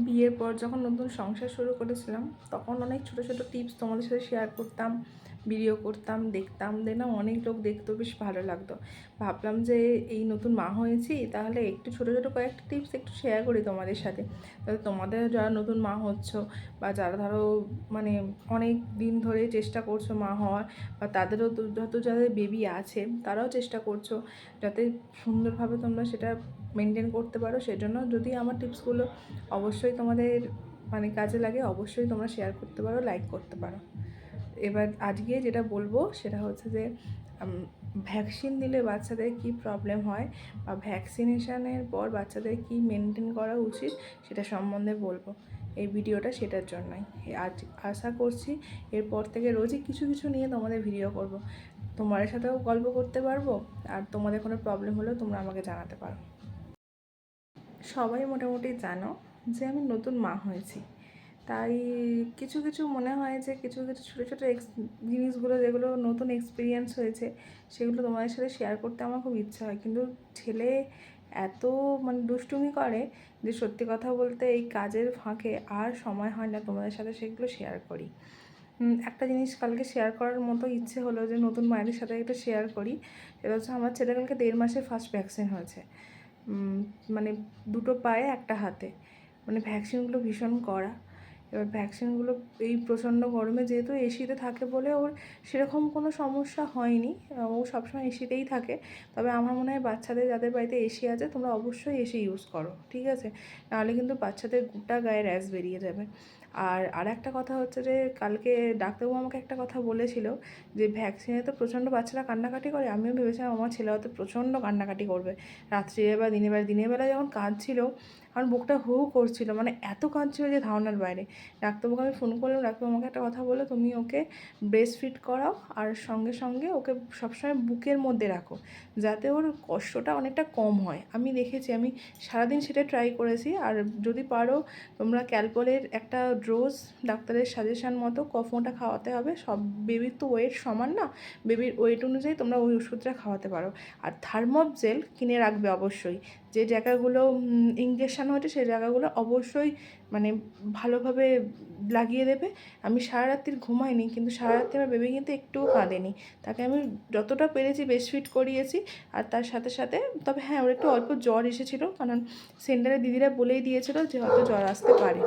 বিয়ের পর যখন নতুন সংসার শুরু করেছিলাম তখন অনেক ছোটো ছোটো টিপস তোমাদের সাথে শেয়ার করতাম, ভিডিও করতাম, দেখতাম, না অনেক লোক দেখতো, বেশ ভালো লাগতো। ভাবলাম যে এই নতুন মা হয়েছি, তাহলে একটু ছোটো ছোটো কয়েকটা টিপস একটু শেয়ার করি তোমাদের সাথে। তাহলে তোমাদের যারা নতুন মা হচ্ছ বা যারা ধরো মানে অনেক দিন ধরে চেষ্টা করছো মা হওয়ার, বা তাদেরও যত যাদের বেবি আছে তারাও চেষ্টা করছো যাতে সুন্দরভাবে তোমরা সেটা মেনটেন করতে পারো। সেজন্য যদি আমার টিপসগুলো অবশ্যই তোমাদের মানে কাজে লাগে, অবশ্যই তোমরা শেয়ার করতে পারো, লাইক করতে পারো। এবার আজকে যেটা বলবো সেটা হচ্ছে যে ভ্যাকসিন দিলে বাচ্চাদের কি প্রবলেম হয় বা ভ্যাকসিনেশনের পর বাচ্চাদের কি মেনটেন করা উচিত সেটা সম্বন্ধে বলবো। এই ভিডিওটা সেটার জন্যই। আজ আশা করছি এরপর থেকে রোজই কিছু কিছু নিয়ে তোমাদের ভিডিও করব, তোমাদের সাথেও গল্প করতে পারবো, আর তোমাদের কোনো প্রবলেম হলেও তোমরা আমাকে জানাতে পারো। সবাই মোটামুটি জানো যে আমি নতুন মা হয়েছি, তাই কিছু কিছু মনে হয় যে কিছু কিছু ছোটো ছোটো জিনিসগুলো যেগুলো নতুন এক্সপিরিয়েন্স হয়েছে সেগুলো তোমাদের সাথে শেয়ার করতে আমার খুব ইচ্ছা হয়। কিন্তু ছেলে এত মানে দুষ্টুমি করে যে সত্যি কথা বলতে এই কাজের ফাঁকে আর সময় হয় না তোমাদের সাথে সেগুলো শেয়ার করি। একটা জিনিস কালকে শেয়ার করার মতো ইচ্ছে হলো যে নতুন মায়েদের সাথে একটা শেয়ার করি। সেটা হচ্ছে আমার ছেলে কালকে 1.5 মাসের ফার্স্ট ভ্যাকসিন হয়েছে, মানে দুটো পায়ে একটা হাতে, মানে ভ্যাকসিনগুলো ভীষণ কড়া। এবার ভ্যাকসিনগুলো এই প্রচণ্ড গরমে যেহেতু এসিতে থাকে বলে ওর সেরকম কোনো সমস্যা হয়নি, ও সবসময় এসিতেই থাকে। তবে আমার মনে হয় বাচ্চাদের যাদের বাড়িতে এসি আছে তোমরা অবশ্যই এসি ইউজ করো, ঠিক আছে? নাহলে কিন্তু বাচ্চাদের গোটা গায়ে র্যাশ বেরিয়ে যাবে। আর একটা কথা হচ্ছে যে কালকে ডাক্তারবাবু আমাকে একটা কথা বলেছিল যে ভ্যাকসিনে তো প্রচণ্ড বাচ্চারা কান্নাকাটি করে। আমিও ভেবেছিলাম আমার ছেলে হয়তো প্রচণ্ড কান্নাকাটি করবে রাত্রিরে বা দিনের বেলা যখন কাঁদছিল আমার বুকটা হু হু করছিল, মানে এত কাঁদছিল যে ধারণার বাইরে। ডাক্তারবাবুকে আমি ফোন করলাম, ডাক্তারবাবু আমাকে একটা কথা বললো, তুমি ওকে ব্রেস্ট ফিড করাও আর সঙ্গে সঙ্গে ওকে সবসময় বুকের মধ্যে রাখো যাতে ওর কষ্টটা অনেকটা কম হয়। আমি দেখেছি, আমি সারাদিন সেটা ট্রাই করেছি। আর যদি পারো তোমরা ক্যালপলের একটা ডোজ ডাক্তারের সাজেশান মতো কফোটা খাওয়াতে হবে। সব বেবির তো ওয়েট সমান না, বেবির ওয়েট অনুযায়ী তোমরা ওই ওষুধটা খাওয়াতে পারো। আর থার্মপ জেল কিনে রাখবে অবশ্যই, যে জায়গাগুলো ইঞ্জেকশান হয়েছে সেই জায়গাগুলো অবশ্যই মানে ভালোভাবে লাগিয়ে দেবে। আমি সারা রাত্রির ঘুমাইনি, কিন্তু সারা রাত্রি আমার বেবি কিন্তু একটুও কাঁদেনি। তাকে আমি যতটা পেরেছি ব্রেস্ট ফিড করিয়েছি। আর তার সাথে সাথে তবে হ্যাঁ, ওর একটু অল্প জ্বর এসেছিলো, কারণ সেন্টারের দিদিরা বলেই দিয়েছিলো যে হয়তো জ্বর আসতে পারে।